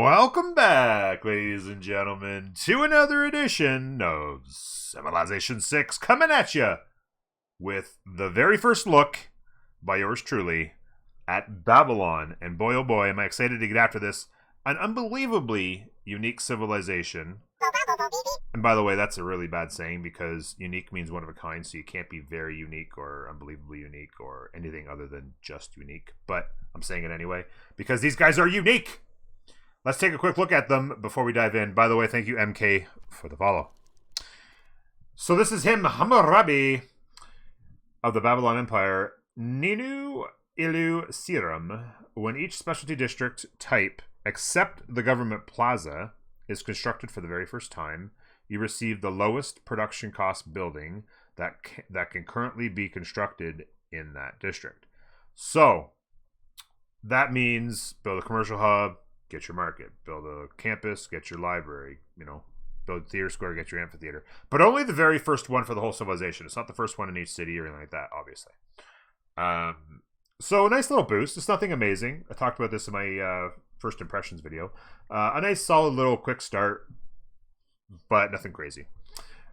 Welcome back, ladies and gentlemen, to another edition of Civilization 6 coming at you with the very first look by yours truly at Babylon. And boy, oh boy, am I excited to get after this. An unbelievably unique civilization. And by the way, that's a really bad saying because unique means one of a kind, so you can't be very unique or unbelievably unique or anything other than just unique. But I'm saying it anyway because these guys are unique. Let's take a quick look at them before we dive in. By the way, thank you, MK, for the follow. So this is him, Hammurabi of the Babylon Empire. Ninu Ilu Siram. When each specialty district type, except the government plaza, is constructed for the very first time, you receive the lowest production cost building that can currently be constructed in that district. So that means build a commercial hub, get your market, build a campus, get your library, build theater square, get your amphitheater. But only the very first one for the whole civilization. It's not the first one in each city or anything like that, obviously. So a nice little boost. It's nothing amazing. I talked about this in my first impressions video. A nice solid little quick start, but nothing crazy.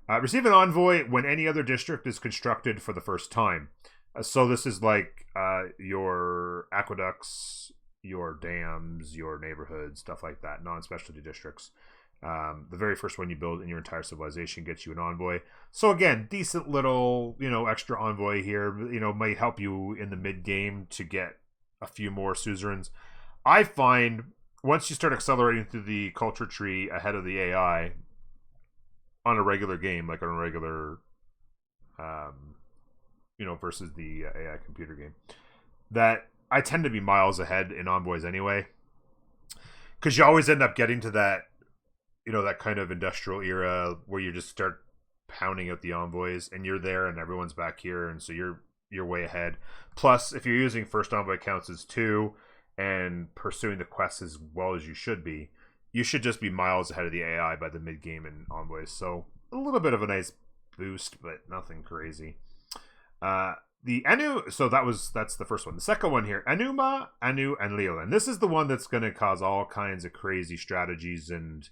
Receive an envoy when any other district is constructed for the first time. So this is like your aqueducts, your dams, your neighborhoods, stuff like that, non-specialty districts. The very first one you build in your entire civilization gets you an envoy. So again, decent little, extra envoy here, might help you in the mid-game to get a few more suzerains. I find once you start accelerating through the culture tree ahead of the AI on a regular game, like on a regular, versus the AI computer game, that I tend to be miles ahead in envoys anyway, because you always end up getting to that, that kind of industrial era where you just start pounding out the envoys, and you're there, and everyone's back here, and so you're way ahead. Plus, if you're using first envoy counts as 2 and pursuing the quests as well as you should just be miles ahead of the AI by the mid game in envoys. So a little bit of a nice boost, but nothing crazy. The Anu, so that's the first one. The second one here, Enuma, Anu, and Leoland. This is the one that's going to cause all kinds of crazy strategies and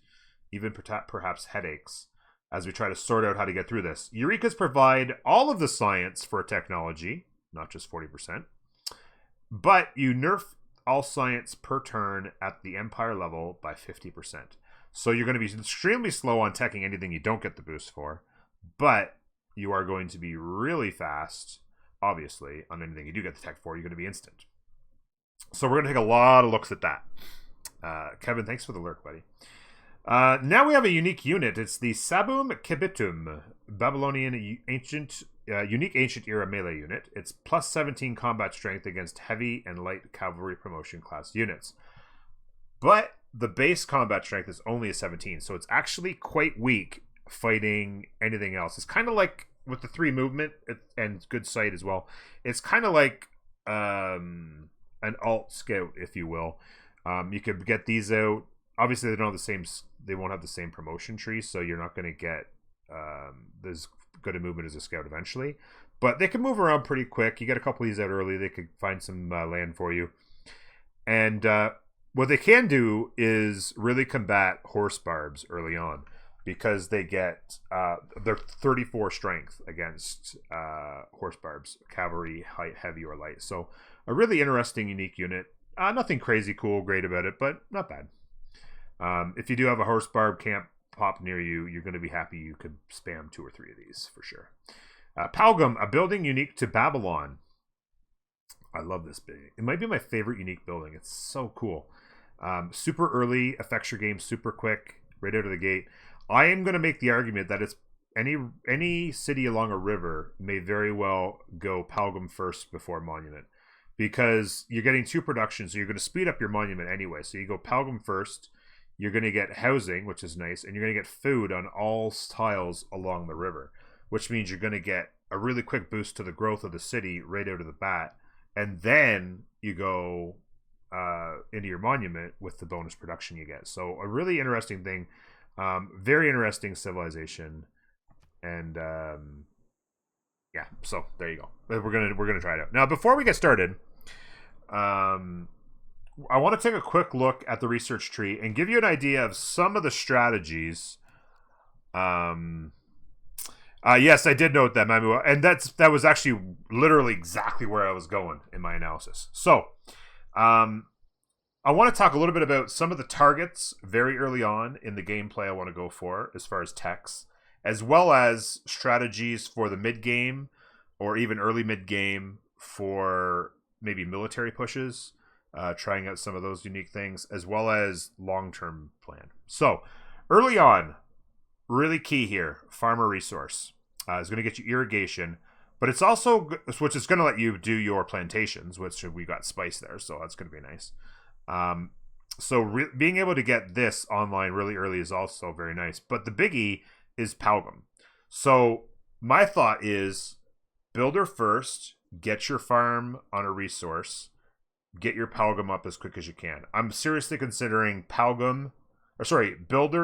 even perhaps headaches as we try to sort out how to get through this. Eurekas provide all of the science for technology, not just 40%, but you nerf all science per turn at the Empire level by 50%. So you're going to be extremely slow on teching anything you don't get the boost for, but you are going to be really fast, obviously, on anything you do get the tech for. You're going to be instant. So we're going to take a lot of looks at that. Kevin, thanks for the lurk, buddy. Now we have a unique unit. It's the Sabum Kibitum Babylonian unique ancient era melee unit. It's plus 17 combat strength against heavy and light cavalry promotion class units. But the base combat strength is only a 17, so it's actually quite weak fighting anything else. It's kind of like with the 3 movement and good sight as well. It's kind of like an alt scout, if you will. You could get these out. Obviously, they don't have the same. They won't have the same promotion tree, so you're not going to get as good a movement as a scout eventually. But they can move around pretty quick. You get a couple of these out early, they could find some land for you. And what they can do is really combat horse barbs early on, because they get their 34 strength against horse barbs, cavalry, heavy or light. So a really interesting, unique unit. Nothing crazy cool, great about it, but not bad. If you do have a horse barb camp pop near you, you're going to be happy you could spam 2 or 3 of these for sure. Palgum, a building unique to Babylon. I love this building. It might be my favorite unique building. It's so cool. Super early, affects your game super quick, right out of the gate. I am going to make the argument that it's any city along a river may very well go Palgum first before Monument, because you're getting 2 productions, so you're going to speed up your Monument anyway. So you go Palgum first, you're going to get housing, which is nice, and you're going to get food on all tiles along the river, which means you're going to get a really quick boost to the growth of the city right out of the bat, and then you go into your Monument with the bonus production you get. So a really interesting thing. Very interesting civilization, and yeah. So there you go. We're gonna try it out now. Before we get started, I want to take a quick look at the research tree and give you an idea of some of the strategies. Yes, I did note that, Mamu, and that was actually literally exactly where I was going in my analysis. So, I want to talk a little bit about some of the targets very early on in the gameplay I want to go for as far as techs, as well as strategies for the mid game or even early mid game for maybe military pushes, trying out some of those unique things, as well as long-term plan. So, early on, really key here, farmer resource. Is going to get you irrigation, but it's also, which is going to let you do your plantations, which we got spice there, so that's going to be nice. Being able to get this online really early is also very nice. But the biggie is Palgum. So my thought is builder first, get your farm on a resource, get your Palgum up as quick as you can. I'm seriously considering builder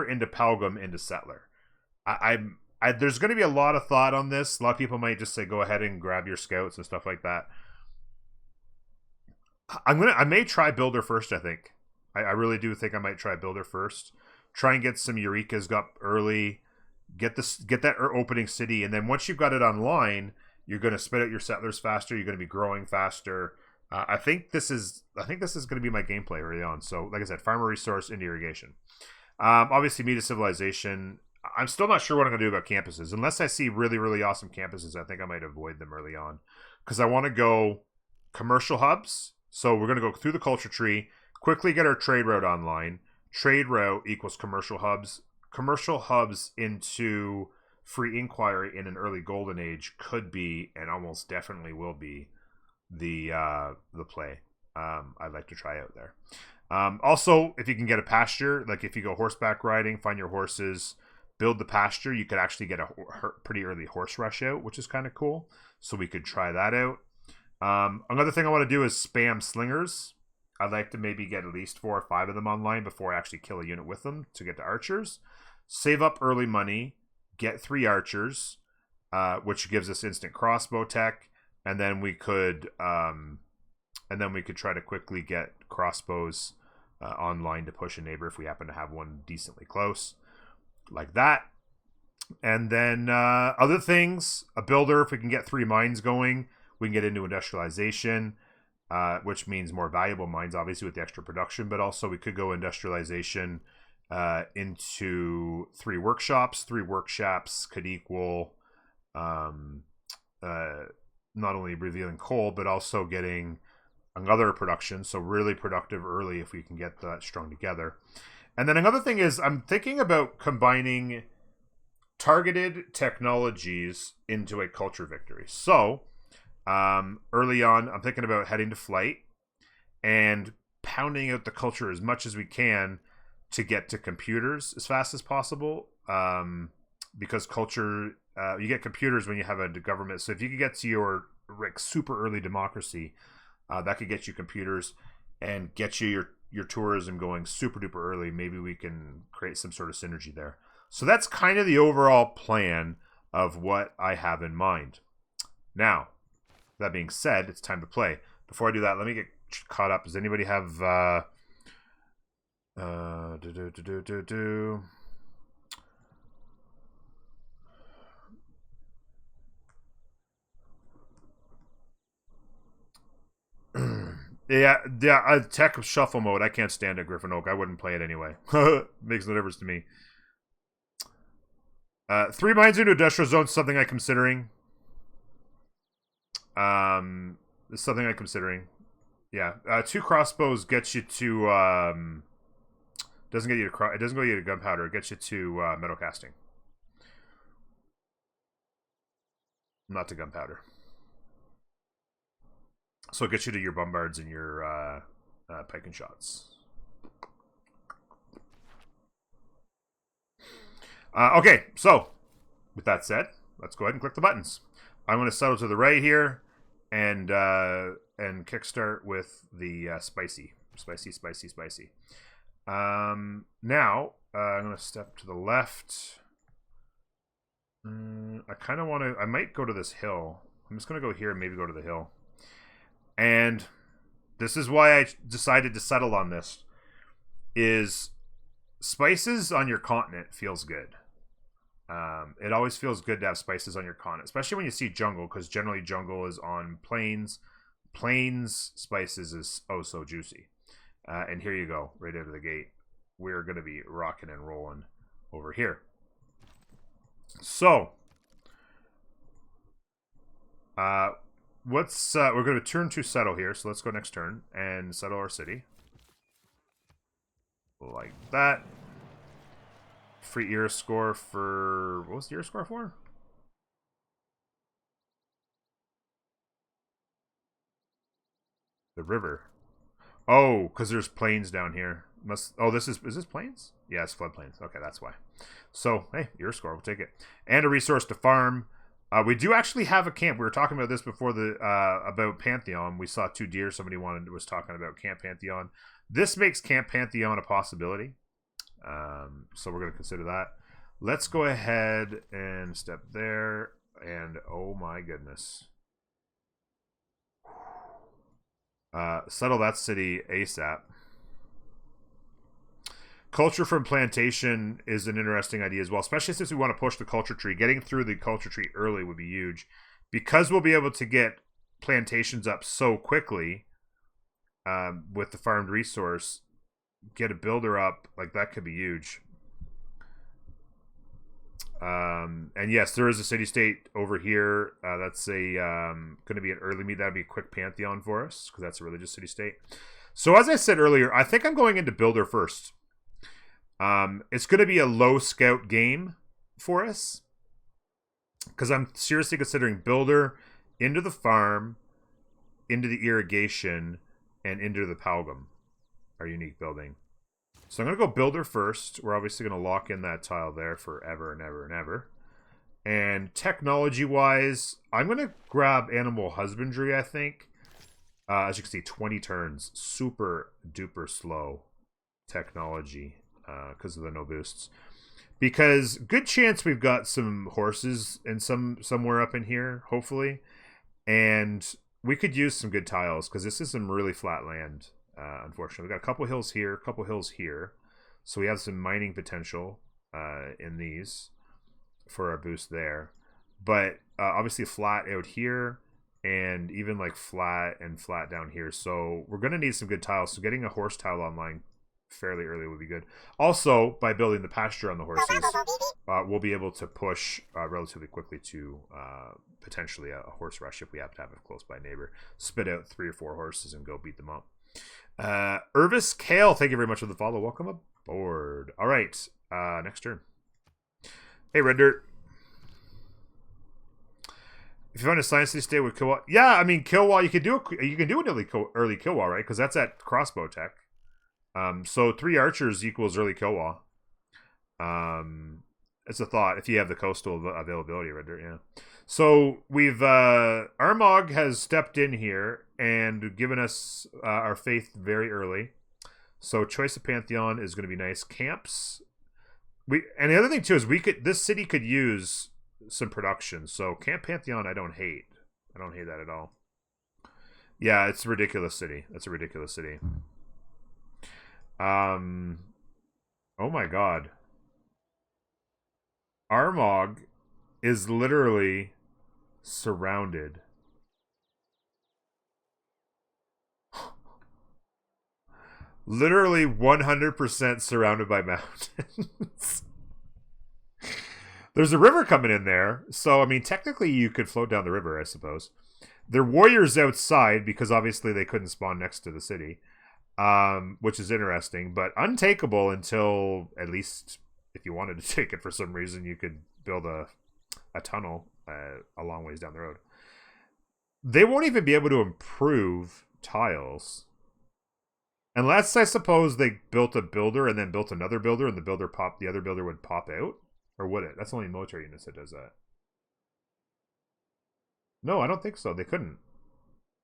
into Palgum into settler. There's going to be a lot of thought on this. A lot of people might just say, go ahead and grab your scouts and stuff like that. I may try builder first, I think. I really do think I might try builder first. Try and get some Eurekas up early. Get that opening city. And then once you've got it online, you're going to spit out your settlers faster. You're going to be growing faster. I think this is going to be my gameplay early on. So, like I said, farmer resource into irrigation. Obviously, meet a civilization. I'm still not sure what I'm going to do about campuses. Unless I see really, really awesome campuses, I think I might avoid them early on. Because I want to go commercial hubs. So we're going to go through the culture tree, quickly get our trade route online. Trade route equals commercial hubs. Commercial hubs into free inquiry in an early golden age could be, and almost definitely will be, the play I'd like to try out there. Also, if you can get a pasture, like if you go horseback riding, find your horses, build the pasture, you could actually get a pretty early horse rush out, which is kind of cool. So we could try that out. Another thing I want to do is spam slingers. I'd like to maybe get at least 4 or 5 of them online before I actually kill a unit with them to get to archers. Save up early money, get 3 archers, which gives us instant crossbow tech, and then we could try to quickly get crossbows online to push a neighbor if we happen to have one decently close, like that. And then other things, a builder, if we can get 3 mines going, we can get into industrialization, which means more valuable mines, obviously, with the extra production. But also we could go industrialization into 3 workshops. 3 workshops could equal not only revealing coal, but also getting another production. So really productive early if we can get that strung together. And then another thing is I'm thinking about combining targeted technologies into a culture victory. So early on, I'm thinking about heading to flight and pounding out the culture as much as we can to get to computers as fast as possible. Because culture, you get computers when you have a government. So if you could get to your super early democracy, that could get you computers and get you your tourism going super duper early. Maybe we can create some sort of synergy there. So that's kind of the overall plan of what I have in mind. Now, that being said, it's time to play. Before I do that, let me get caught up. Does anybody have yeah, tech shuffle mode. I can't stand it, Griffin Oak. I wouldn't play it anyway. Makes no difference to me. 3 mines into industrial zone is something I'm considering. It's something I'm considering. Yeah, 2 crossbows gets you to doesn't get you to it doesn't go you to gunpowder. It gets you to metal casting, not to gunpowder. So it gets you to your bombards and your pike and shots. Okay, so with that said, let's go ahead and click the buttons. I'm going to settle to the right here and kickstart with the spicy. Now I'm going to step to the left. I kind of want to. I might go to this hill. I'm just going to go here and maybe go to the hill. And This is why I decided to settle on this. Is spices on your continent feels good. It always feels good to have spices on your continent, especially when you see jungle, because generally jungle is on plains. Plains spices is oh so juicy. And here you go, right out of the gate. We're going to be rocking and rolling over here. So, we're going to turn to settle here. So let's go next turn and settle our city. Like that. Free era score for... What was the era score for? The river. Oh, because there's plains down here. Is this plains? Yeah, it's floodplains. Okay, that's why. So, hey, era score, we'll take it. And a resource to farm. We do actually have a camp. We were talking about this before about Pantheon. We saw 2 deer. Somebody was talking about Camp Pantheon. This makes Camp Pantheon a possibility. So we're going to consider that. Let's go ahead and step there. And oh my goodness. Settle that city ASAP. Culture from plantation is an interesting idea as well, especially since we want to push the culture tree. Getting through the culture tree early would be huge. Because we'll be able to get plantations up so quickly with the farmed resource, get a builder up, like that could be huge. And yes, there is a city-state over here. That's going to be an early meet. That'd be a quick Pantheon for us, because that's a religious city-state. So as I said earlier, I think I'm going into builder first. It's going to be a low scout game for us, because I'm seriously considering builder into the farm, into the irrigation, and into the Palgum, our unique building. So I'm going to go builder first. We're obviously going to lock in that tile there forever and ever and ever. And technology-wise, I'm going to grab animal husbandry, I think. As you can see, 20 turns. Super duper slow technology because of the no boosts. Because good chance we've got some horses and somewhere up in here, hopefully. And we could use some good tiles because this is some really flat land. Unfortunately, we've got a couple hills here, a couple hills here, so we have some mining potential in these for our boost there. But obviously flat out here, and even like flat and flat down here. So we're going to need some good tiles. So getting a horse tile online fairly early would be good. Also, by building the pasture on the horses, we'll be able to push relatively quickly to potentially a horse rush if we have to have a close by neighbor. Spit out 3 or 4 horses and go beat them up. Irvis Kale, thank you very much for the follow. Welcome aboard. All right, next turn. Hey, Red Dirt. If you find a science city state with kill wall, yeah, I mean kill wall, you can do an early kill wall, right? Because that's at crossbow tech. So 3 archers equals early kill wall. It's a thought if you have the coastal availability, Red Dirt, yeah. So we've Armagh has stepped in here and given us our faith very early. So choice of Pantheon is going to be nice. Camps, and the other thing too is this city could use some production. So Camp Pantheon, I don't hate that at all. Yeah, it's a ridiculous city. That's a ridiculous city. Oh my god. Armagh is literally surrounded. Literally 100% surrounded by mountains. There's a river coming in there, so I mean technically you could float down the river, I suppose. They're warriors outside because obviously they couldn't spawn next to the city, which is interesting, but untakeable until at least if you wanted to take it for some reason, you could build a tunnel a long ways down the road. They won't even be able to improve tiles. Unless, I suppose, they built a builder and then built another builder and the other builder would pop out? Or would it? That's only military units that does that. No, I don't think so. They couldn't.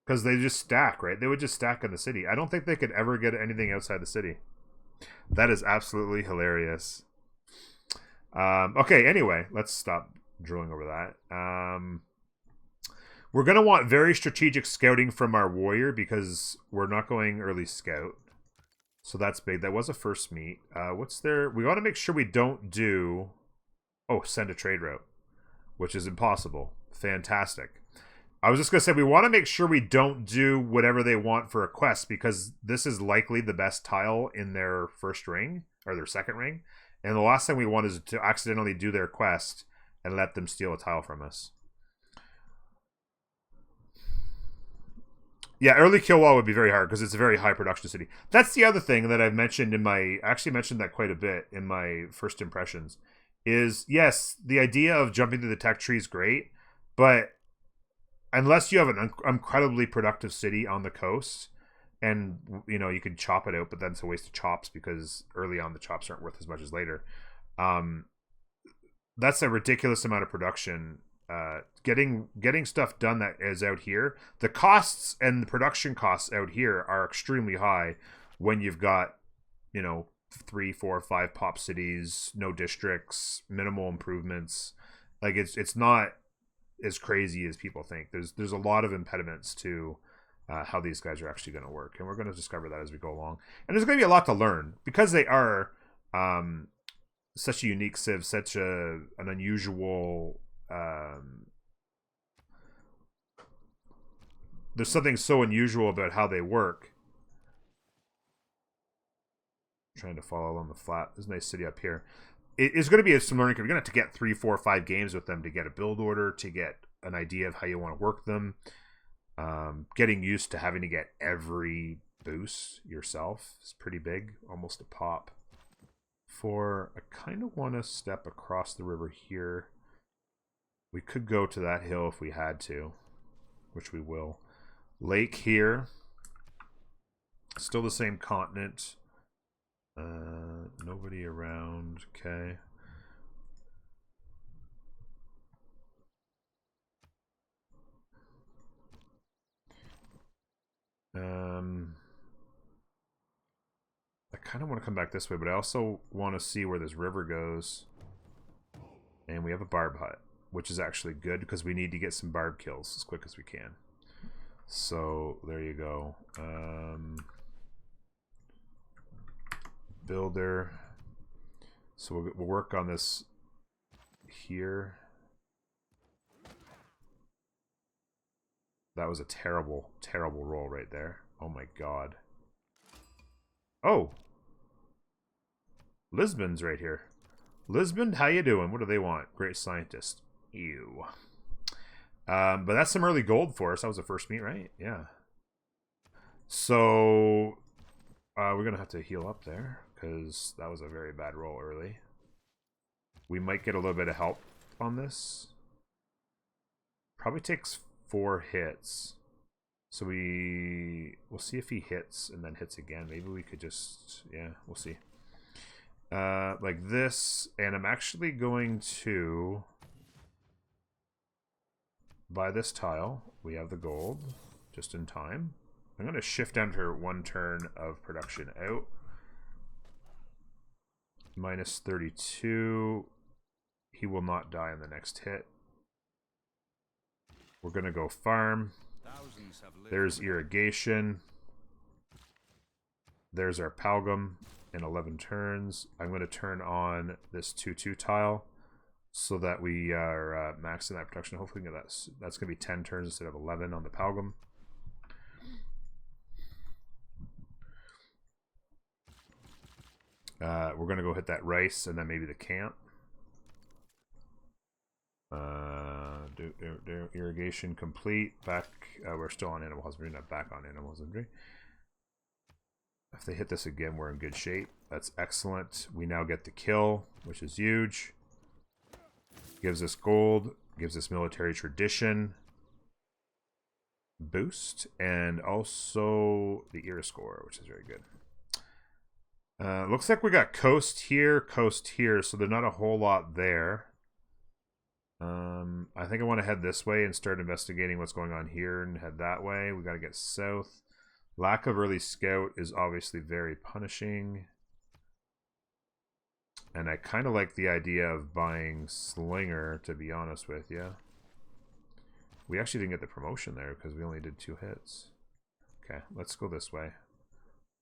Because they just stack, right? They would just stack in the city. I don't think they could ever get anything outside the city. That is absolutely hilarious. Okay, anyway, let's stop drilling over that. We're going to want very strategic scouting from our warrior because we're not going early scout. So that's big. That was a first meet. What's there? We want to make sure we don't do... Oh, send a trade route, which is impossible. Fantastic. I was just going to say, we want to make sure we don't do whatever they want for a quest because this is likely the best tile in their first ring, or their second ring. And the last thing we want is to accidentally do their quest and let them steal a tile from us. Yeah, early kill wall would be very hard because it's a very high production city. That's the other thing that I've mentioned in my... I actually mentioned that quite a bit in my first impressions. Is, yes, the idea of jumping through the tech tree is great, but unless you have an incredibly productive city on the coast, and, you know, you could chop it out, but then it's a waste of chops because early on the chops aren't worth as much as later. That's a ridiculous amount of production. Getting stuff done that is out here. The costs and the production costs out here are extremely high when you've got, you know, 3, 4, 5 pop cities, no districts, minimal improvements. Like it's not as crazy as people think. There's a lot of impediments to how these guys are actually going to work, and we're going to discover that as we go along. And there's going to be a lot to learn because they are such a unique civ, such an unusual. There's something so unusual about how they work. Trying to follow along the flat. There's a nice city up here. It is going to be some learning. You're going to have to get 3, 4, 5 games with them to get a build order, to get an idea of how you want to work them. Getting used to having to get every boost yourself is pretty big, almost a pop. I kind of want to step across the river here. We could go to that hill if we had to, which we will. Lake here. Still the same continent. Nobody around. Okay. I kind of want to come back this way, but I also want to see where this river goes. And we have a barb hut, which is actually good because we need to get some barb kills as quick as we can. So there you go. Builder. So we'll work on this here. That was a terrible, terrible roll right there. Oh my god. Oh! Lisbon's right here. Lisbon, how you doing? What do they want? Great scientist. Ew. But that's some early gold for us. That was the first meet, right? Yeah. So we're going to have to heal up there because that was a very bad roll early. We might get a little bit of help on this. Probably takes 4 hits. So we'll see if he hits and then hits again. Maybe we could just, yeah, we'll see. Like this, and I'm actually going to buy this tile. We have the gold just in time. I'm going to shift enter 1 turn of production out. Minus 32. He will not die in the next hit. We're going to go farm. There's irrigation. There's our Palgum in 11 turns. I'm going to turn on this 2-2 tile so that we are maxing that production. Hopefully that's going to be 10 turns instead of 11 on the Palgum. We're going to go hit that rice and then maybe the camp. Irrigation complete. Back. We're still on animal husbandry, not back on animal husbandry. If they hit this again, we're in good shape. That's excellent. We now get the kill, which is huge. Gives us gold. Gives us military tradition boost, and also the era score, which is very good. Looks like we got coast here, so there's not a whole lot there. I think I want to head this way and start investigating what's going on here and head that way. We got to get south. Lack of early scout is obviously very punishing. And I kind of like the idea of buying Slinger, to be honest with you. We actually didn't get the promotion there because we only did 2 hits. Okay, let's go this way.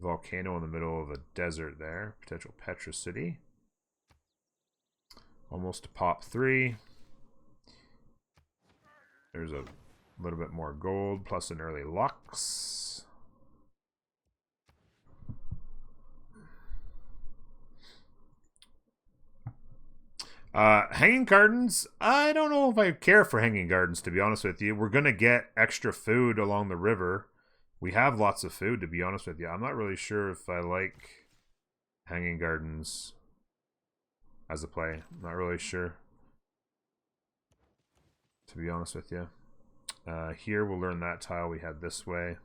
Volcano in the middle of a desert there. Potential Petra City. Almost to pop 3. There's a little bit more gold plus an early Lux. Hanging Gardens, I don't know if I care for Hanging Gardens, to be honest with you. We're going to get extra food along the river. We have lots of food, to be honest with you. I'm not really sure if I like Hanging Gardens as a play. I'm not really sure, to be honest with you. Here, we'll learn that tile we had this way.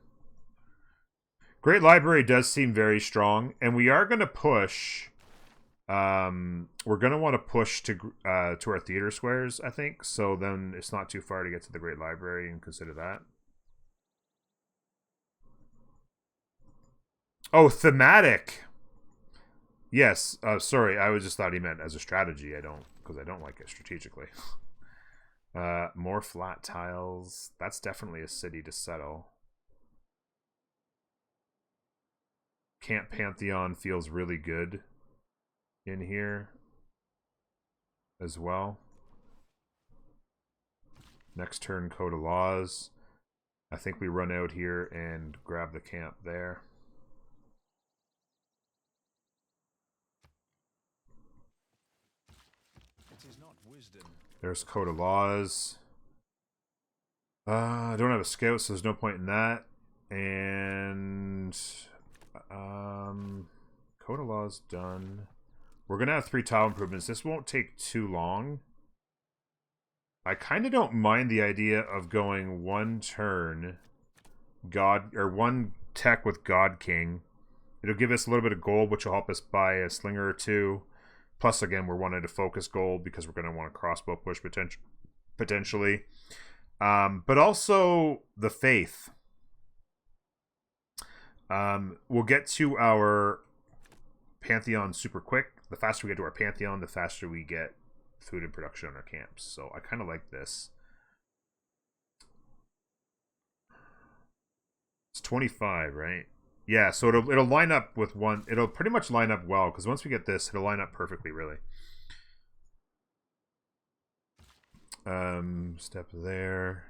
Great Library does seem very strong, and we are going to push... we're going to want to push to our theater squares, I think. So then it's not too far to get to the Great Library and consider that. Oh, thematic. Yes. Sorry, I just thought he meant as a strategy. Because I don't like it strategically. More flat tiles. That's definitely a city to settle. Camp Pantheon feels really good in here as well. Next turn, Code of Laws. I think we run out here and grab the camp there. It is not wisdom. There's Code of Laws. I don't have a scout, so there's no point in that. And Code of Laws done. We're going to have 3 tile improvements. This won't take too long. I kind of don't mind the idea of going 1 turn one tech with God King. It'll give us a little bit of gold, which will help us buy a slinger or 2. Plus, again, we're wanting to focus gold because we're going to want a crossbow push potentially. But also the faith. We'll get to our Pantheon super quick. The faster we get to our Pantheon, the faster we get food and production on our camps. So I kind of like this. It's 25, right? Yeah, so it'll line up with one. It'll pretty much line up well, because once we get this, it'll line up perfectly, really. Step there.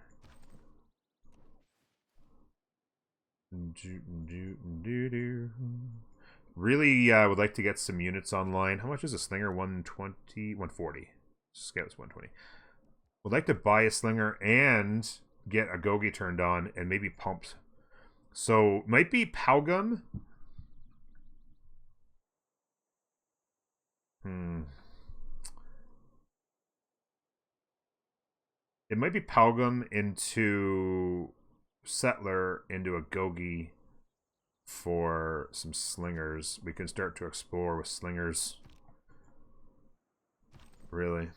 Really would like to get some units online. How much is a slinger? 120? 140. Scout's 120. Would like to buy a slinger and get a Gogi turned on and maybe pumped. So, might be Palgum. It might be Palgum into Settler into a Gogi for some slingers. We can start to explore with slingers. Really.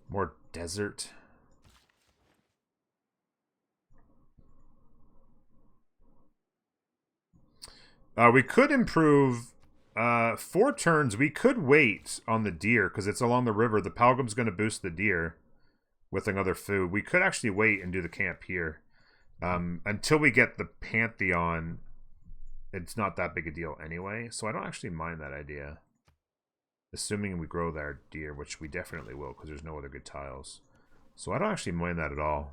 More desert. We could improve 4 turns. We could wait on the deer because it's along the river. The Palgum's going to boost the deer with another food. We could actually wait and do the camp here. Until we get the Pantheon, it's not that big a deal anyway. So I don't actually mind that idea. Assuming we grow our deer, which we definitely will because there's no other good tiles. So I don't actually mind that at all.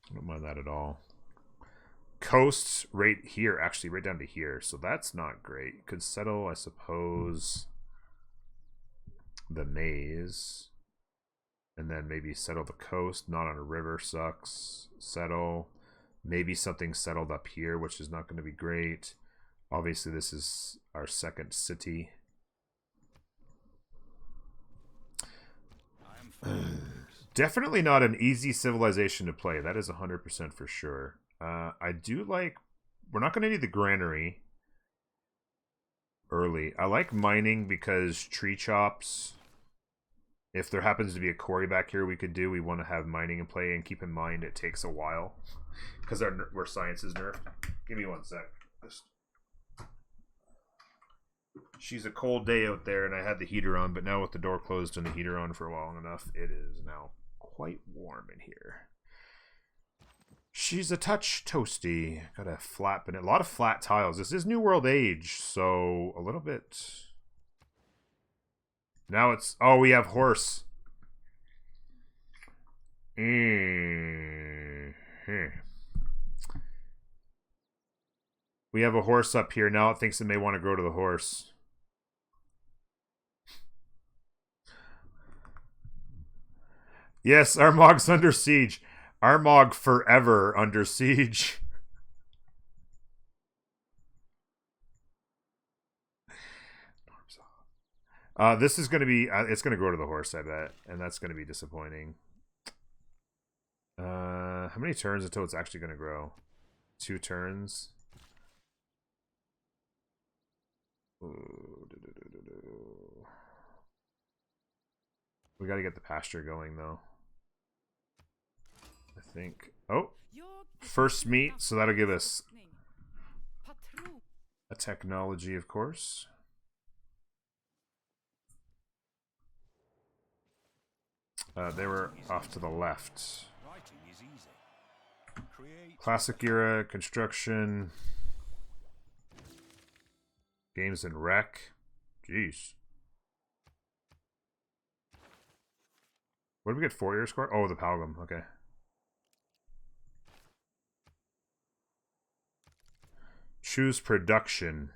I don't mind that at all. Coasts right here, actually right down to here, so that's not great. Could settle, I suppose, the maze, and then maybe settle the coast. Not on a river sucks. Settle, maybe something settled up here, which is not going to be great. Obviously this is our second city. Definitely not an easy civilization to play, that is 100% for sure. I do like... We're not going to need the granary early. I like mining because tree chops... If there happens to be a quarry back here we could do, we want to have mining in play, and keep in mind it takes a while. Because our science is nerfed. Give me 1 sec. She's a cold day out there, and I had the heater on, but now with the door closed and the heater on for long enough, it is now quite warm in here. She's a touch toasty. Got a flat, but a lot of flat tiles. This is New World Age, so a little bit. Now it's... Oh, we have horse. We have a horse up here. Now it thinks it may want to grow to the horse. Yes, Armag's under siege. Armag forever under siege. This is going to be... it's going to grow to the horse, I bet. And that's going to be disappointing. How many turns until it's actually going to grow? 2 turns. Ooh, we got to get the pasture going, though. I think. Oh, first meat, so that'll give us a technology, of course. They were off to the left. Classic era construction. Games and rec. Jeez. What did we get 4-year score? Oh, the Palgrim. Okay. Choose production.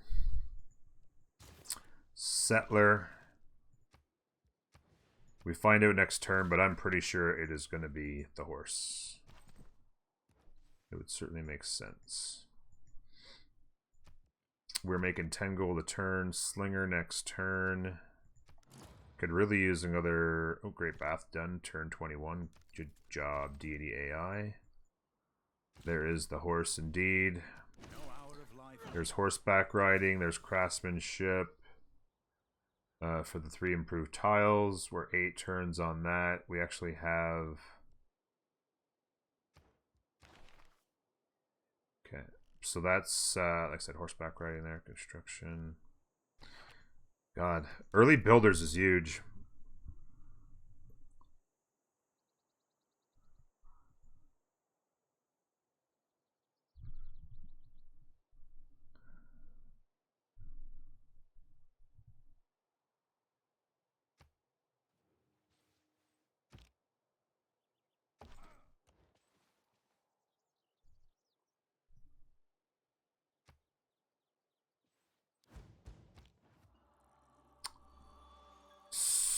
Settler. We find out next turn, but I'm pretty sure it is going to be the horse. It would certainly make sense. We're making 10 gold a turn. Slinger next turn. Could really use another... Oh, great bath done. Turn 21. Good job, Deity AI. There is the horse indeed. There's horseback riding. There's craftsmanship. For the 3 improved tiles. We're 8 turns on that. We actually have... Okay. So that's, like I said, horseback riding there. Construction. God. Early builders is huge.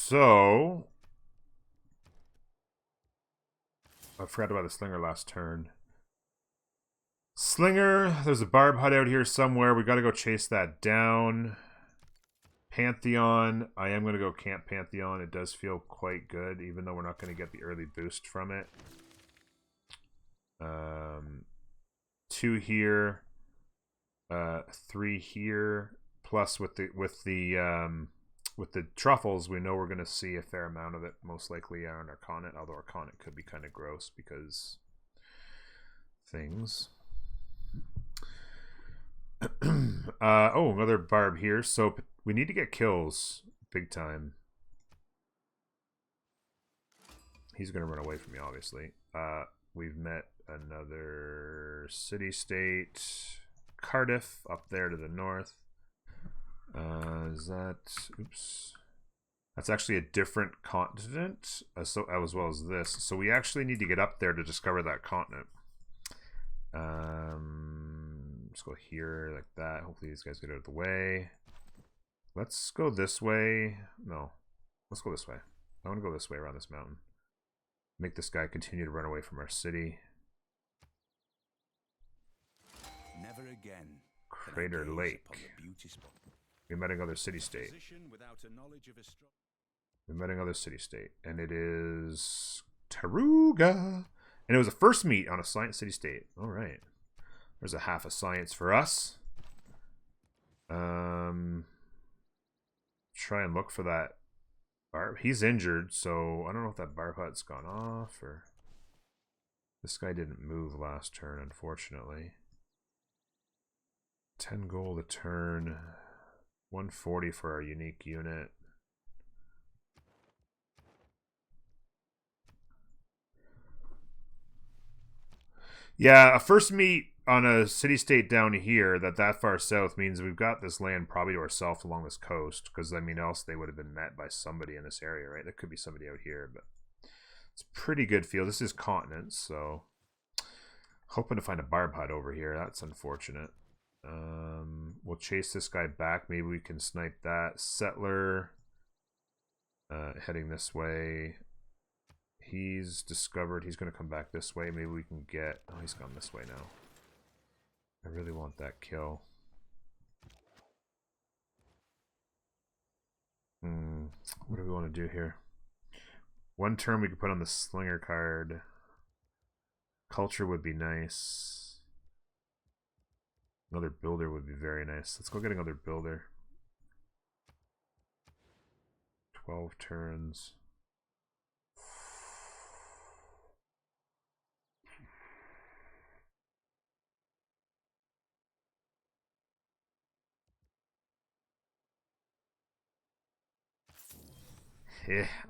So, I forgot about the Slinger last turn. Slinger, there's a barb hut out here somewhere. We got to go chase that down. Pantheon, I am going to go Camp Pantheon. It does feel quite good, even though we're not going to get the early boost from it. 2 here, 3 here, plus with the truffles, we know we're going to see a fair amount of it, most likely on Arcana, although Arcana could be kind of gross because things. Oh, another barb here. So we need to get kills big time. He's going to run away from me, obviously. We've met another city-state. Cardiff up there to the north. Is that... Oops. That's actually a different continent, so as well as this. So we actually need to get up there to discover that continent. Let's go here like that. Hopefully these guys get out of the way. Let's go this way. No. Let's go this way. I want to go this way around this mountain. Make this guy continue to run away from our city. Never again. Crater Lake. We met another city-state. We met another city-state. And it is... Taruga! And it was a first meet on a science city-state. Alright. There's a half a science for us. Try and look for that barb. He's injured, so I don't know if that barb hut's gone off or... This guy didn't move last turn, unfortunately. 10 gold a turn. 140 for our unique unit. Yeah, a first meet on a city-state down here that far south means we've got this land probably to ourselves along this coast, because, I mean, else they would have been met by somebody in this area, right? There could be somebody out here, but it's a pretty good field. This is continent, so hoping to find a barb hut over here. That's unfortunate. We'll chase this guy back. Maybe we can snipe that. Settler heading this way. He's discovered he's going to come back this way. Maybe we can get... Oh, he's gone this way now. I really want that kill. What do we want to do here? One turn we could put on the slinger card. Culture would be nice. Another builder would be very nice. Let's go get another builder. 12 turns.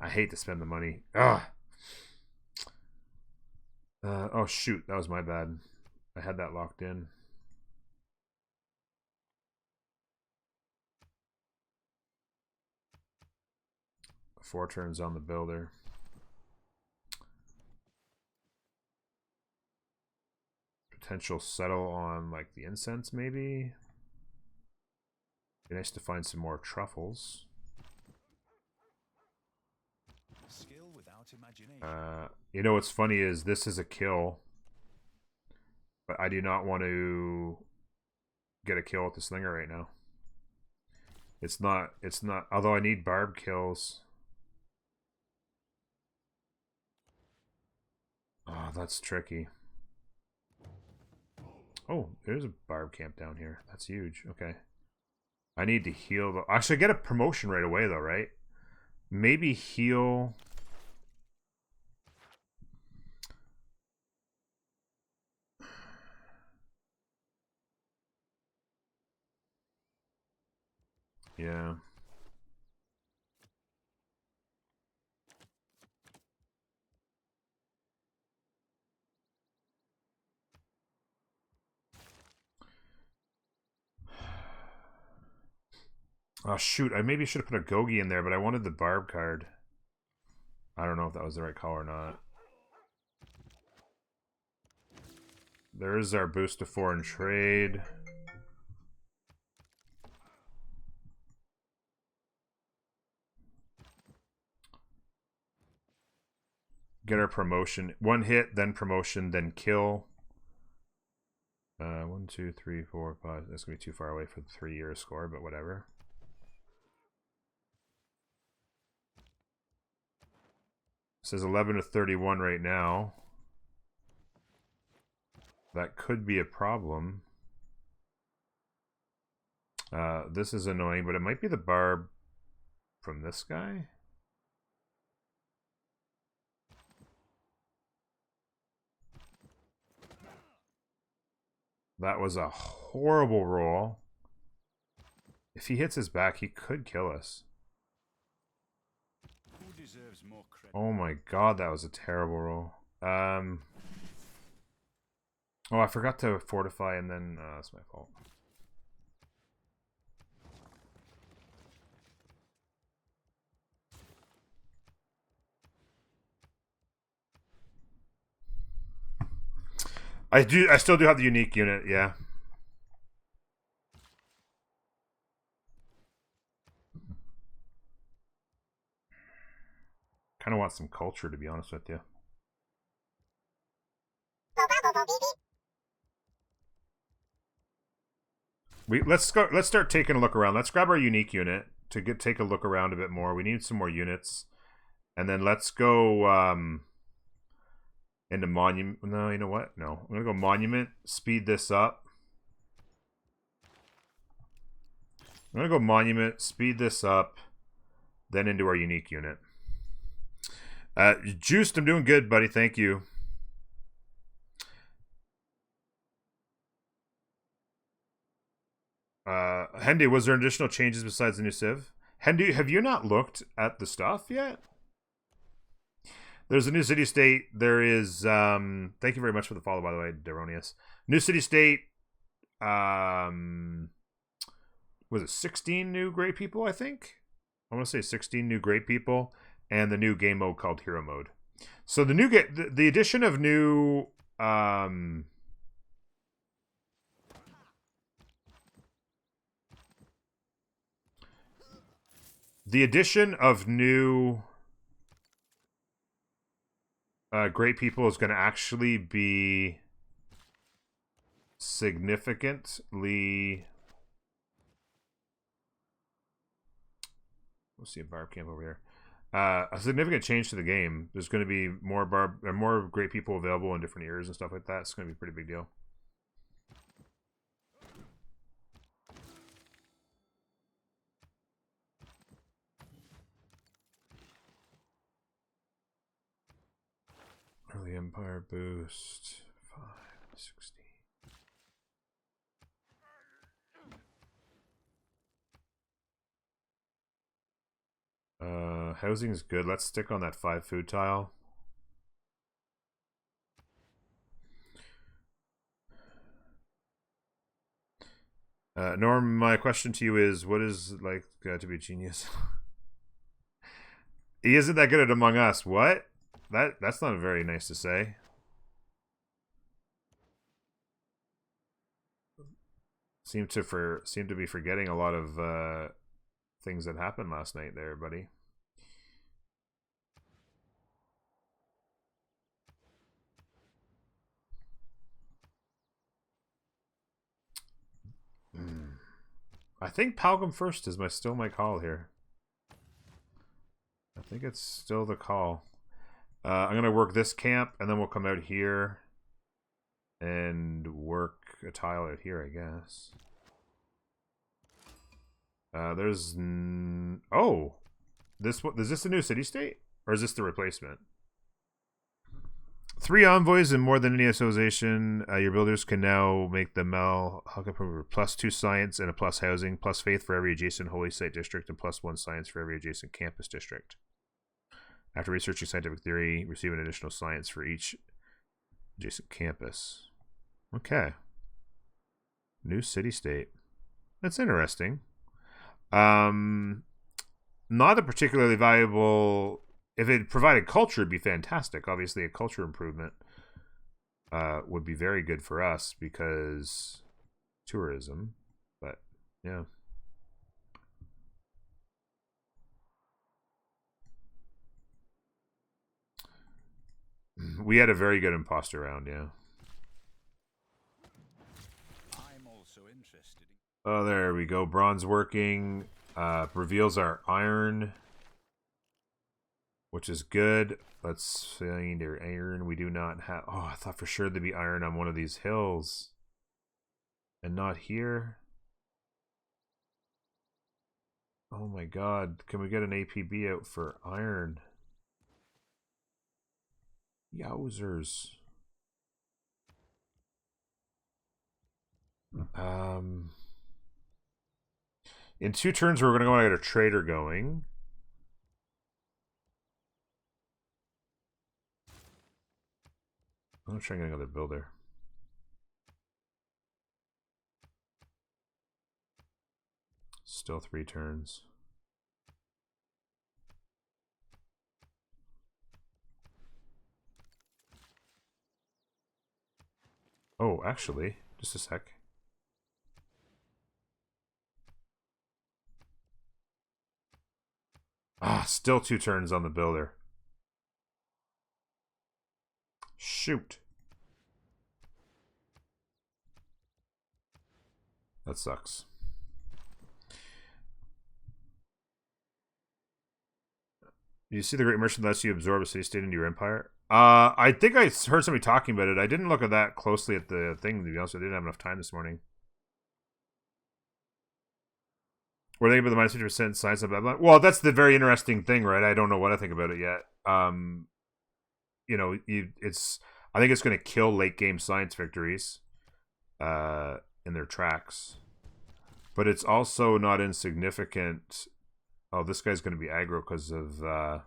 I hate to spend the money. Ugh. Oh shoot, that was my bad. I had that locked in. Four turns on the builder. Potential settle on like the incense maybe. Be nice to find some more truffles. Skill without imagination. You know what's funny is this is a kill, but I do not want to get a kill with the slinger right now. It's not, although I need barb kills. Oh, that's tricky. Oh, there's a barb camp down here. That's huge. Okay. I need to heal. Actually, I get a promotion right away, though, right? Maybe heal. Yeah. Oh, shoot. I maybe should have put a Gogi in there, but I wanted the barb card. I don't know if that was the right call or not. There's our boost to foreign trade. Get our promotion. One hit, then promotion, then kill. 1, 2, 3, 4, 5. That's going to be too far away for the 3-year score, but whatever. It says 11 to 31 right now. That could be a problem. This is annoying, but it might be the barb from this guy. That was a horrible roll. If he hits his back, he could kill us. Who deserves more credit? Oh my god, that was a terrible roll. Oh, I forgot to fortify, and then that's my fault. I still do have the unique unit, yeah. Kind of want some culture, to be honest with you. Let's start taking a look around. Let's grab our unique unit to take a look around a bit more. We need some more units, and then let's go into monument. No, you know what? No, I'm gonna go monument. Speed this up. I'm gonna go monument. Speed this up. Then into our unique unit. Juiced, I'm doing good, buddy. Thank you. Hendy, was there additional changes besides the new Civ? Hendy, have you not looked at the stuff yet? There's a new city state. There is thank you very much for the follow, by the way, Deronius. New city state. Was it 16 new great people, I think? I want to say 16 new great people, and the new game mode called Hero Mode. So the new the addition of new the addition of new great people is going to actually be significantly. We'll see a barb camp over here. A significant change to the game. There's going to be more great people available in different eras and stuff like that. It's going to be a pretty big deal. Early Empire boost 5, 16. Housing is good. Let's stick on that 5 food tile. Norm, my question to you is, what is like to be a genius? He isn't that good at Among Us. What? That's not very nice to say. Seem to be forgetting a lot of things that happened last night there, buddy. I think Palgrim first is still my call here. I think it's still the call. I'm going to work this camp, and then we'll come out here and work a tile out here, I guess. There's... Oh! Is this a new city-state? Or is this the replacement? 3 envoys and more than any association. Your builders can now make the Mel plus 2 science and a plus housing, plus faith for every adjacent holy site district, and plus 1 science for every adjacent campus district. After researching scientific theory, receive an additional science for each adjacent campus. Okay. New city-state. That's interesting. Not a particularly valuable... If it provided culture, it'd be fantastic. Obviously, a culture improvement would be very good for us because tourism. But, yeah. We had a very good imposter round, yeah. I'm also interested. Oh, there we go. Bronze working. Reveals our iron, which is good. Let's find our iron. We do not have... Oh, I thought for sure there'd be iron on one of these hills. And not here. Oh my god. Can we get an APB out for iron? Yowzers. In 2 turns, we're going to go and get a trader going. I'm going to try and get another builder. Still 3 turns. Oh, actually, just a sec. Ah, still 2 turns on the builder. Shoot. That sucks. You see the Great Merchant lets you absorb a city-state into your empire? I think I heard somebody talking about it. I didn't look at that closely at the thing, to be honest. I didn't have enough time this morning. What do you think about the -50% science of Babylon? Well, that's the very interesting thing, right? I don't know what I think about it yet. You know, I think it's going to kill late game science victories in their tracks. But it's also not insignificant. Oh, this guy's going to be aggro because of...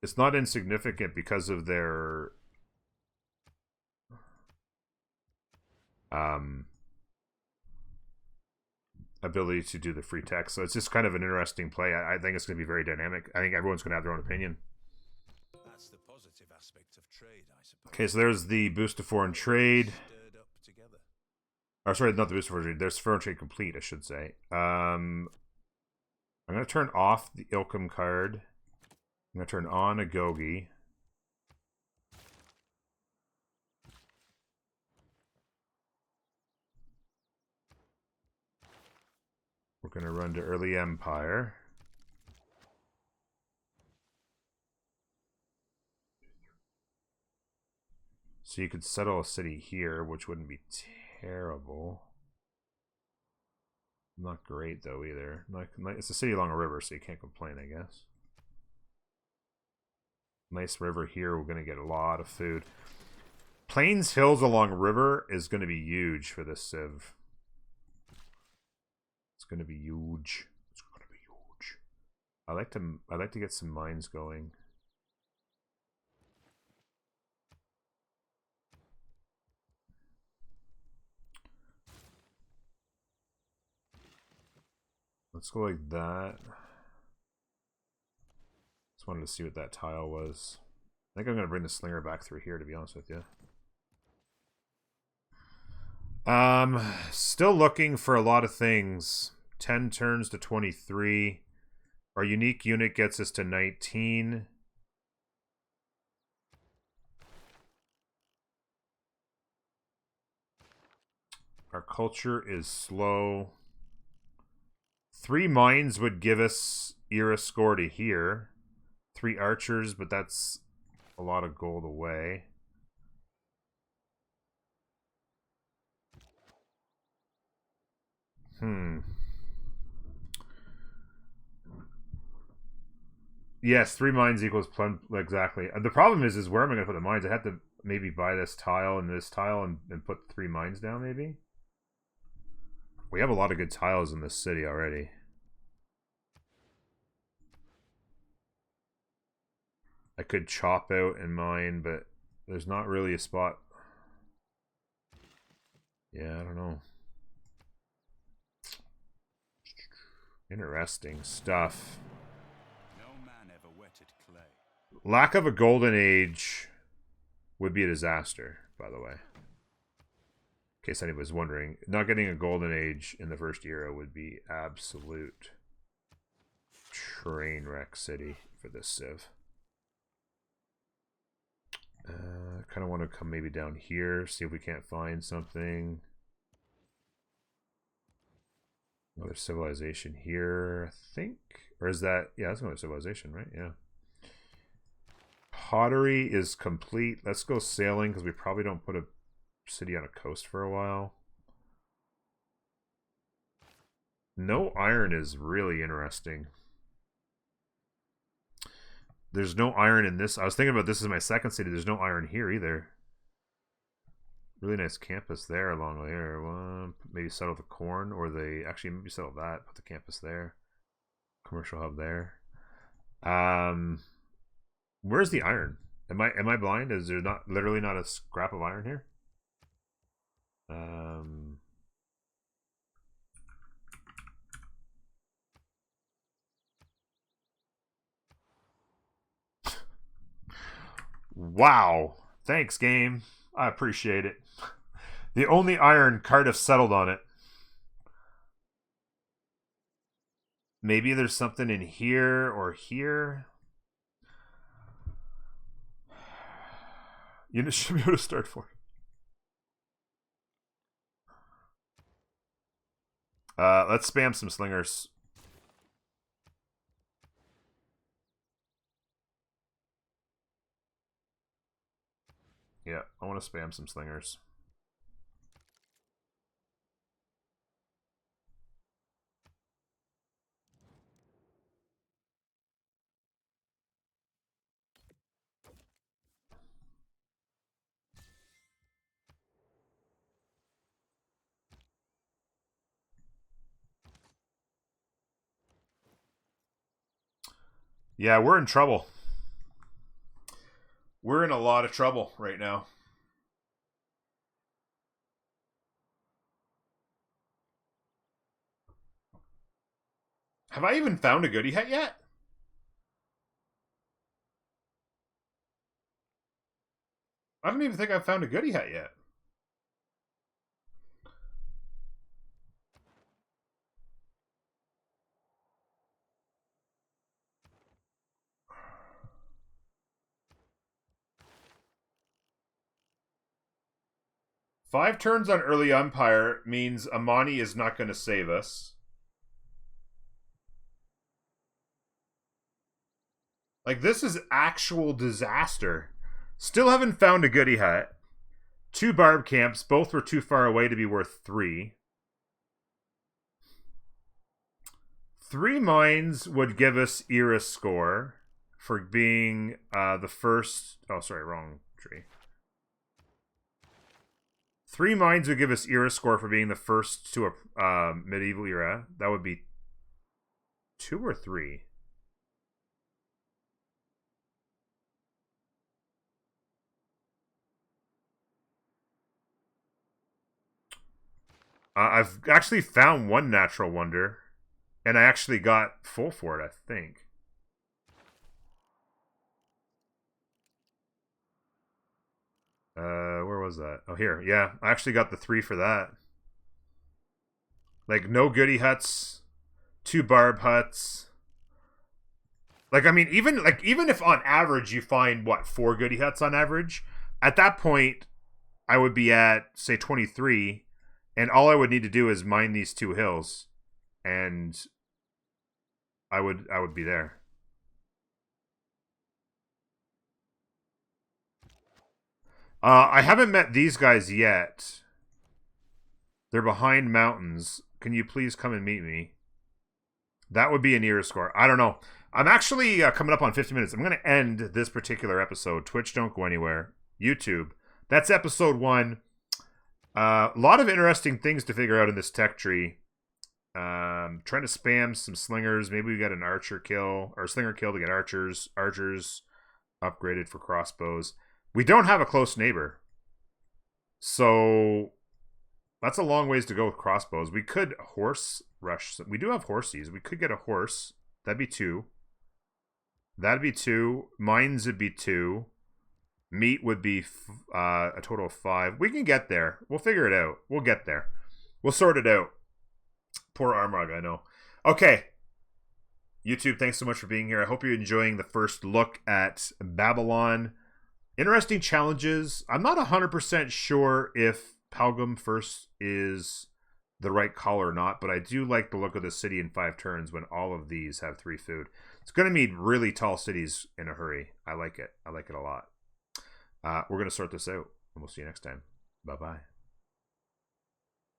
It's not insignificant because of their... ability to do the free text. So it's just kind of an interesting play. I think it's going to be very dynamic. I think everyone's going to have their own opinion. That's the positive aspect of trade, I suppose. Okay, so there's the boost to foreign trade. Or sorry, not the boost to foreign trade. There's foreign trade complete, I should say. I'm going to turn off the Ilkham card. I'm going to turn on a Gogi. We're going to run to early Empire. So you could settle a city here, which wouldn't be terrible. Not great, though, either. It's a city along a river, so you can't complain, I guess. Nice river here. We're going to get a lot of food. Plains Hills along river is going to be huge for this civ. It's going to be huge. It's going to be huge. I like to get some mines going. Let's go like that. Just wanted to see what that tile was. I think I'm going to bring the slinger back through here, to be honest with you. Still looking for a lot of things. 10 turns to 23. Our unique unit gets us to 19. Our culture is slow. 3 mines would give us era score to here. 3 archers, but that's a lot of gold away. Yes, 3 mines equals exactly. The problem is where am I going to put the mines? I have to maybe buy this tile and this tile and put 3 mines down, maybe? We have a lot of good tiles in this city already. I could chop out and mine, but there's not really a spot. Yeah, I don't know. Interesting stuff. No man ever wetted clay. Lack of a golden age would be a disaster, by the way. In case anyone was wondering. Not getting a golden age in the first era would be absolute train wreck city for this civ. Kind of want to come maybe down here, see if we can't find something. Another civilization here, I think. Or is that... Yeah, that's another civilization, right? Yeah. Pottery is complete. Let's go sailing, because we probably don't put a city on a coast for a while. No iron is really interesting. There's no iron in this. I was thinking about this as my second city. There's no iron here either. Really nice campus there along there. Well, maybe settle the corn, or they actually maybe settle that. Put the campus there. Commercial hub there. Where's the iron? Am I blind? Is there not literally not a scrap of iron here? Wow. Thanks, game. I appreciate it. The only iron, Cardiff settled on it. Maybe there's something in here or here. You should be able to start for it. Let's spam some slingers. Yeah, I want to spam some slingers. Yeah, we're in trouble. We're in a lot of trouble right now. Have I even found a goodie hut yet? I don't even think I've found a goodie hut yet. Five turns on early umpire means Amani is not going to save us. Like, this is actual disaster. Still haven't found a goodie hut. 2 barb camps. Both were too far away to be worth 3. 3 mines would give us Era score for being the first... Oh, sorry, wrong tree. 3 mines would give us Era score for being the first to a medieval era. That would be 2 or 3. I've actually found 1 natural wonder, and I actually got full for it, I think. Where was that? Oh, here. Yeah, I actually got the 3 for that. Like, no goodie huts, 2 barb huts. Like, I mean, even if on average you find, what, 4 goodie huts on average, at that point, I would be at, say, 23, and all I would need to do is mine these 2 hills, and I would be there. I haven't met these guys yet. They're behind mountains. Can you please come and meet me? That would be an era score. I don't know. I'm actually coming up on 50 minutes. I'm going to end this particular episode. Twitch, don't go anywhere. YouTube. That's episode 1. A lot of interesting things to figure out in this tech tree. Trying to spam some slingers. Maybe we got an archer kill or slinger kill to get archers. Archers upgraded for crossbows. We don't have a close neighbor. So that's a long ways to go with crossbows. We could horse rush. We do have horses. We could get a horse. That'd be 2. That'd be 2. Mines would be 2. Meat would be a total of 5. We can get there. We'll figure it out. We'll get there. We'll sort it out. Poor Armrog, I know. Okay. YouTube, thanks so much for being here. I hope you're enjoying the first look at Babylon. Interesting challenges. I'm not 100% sure if Palgum first is the right call or not, but I do like the look of the city in 5 turns when all of these have 3 food. It's going to need really tall cities in a hurry. I like it. I like it a lot. We're going to sort this out, and we'll see you next time. Bye-bye.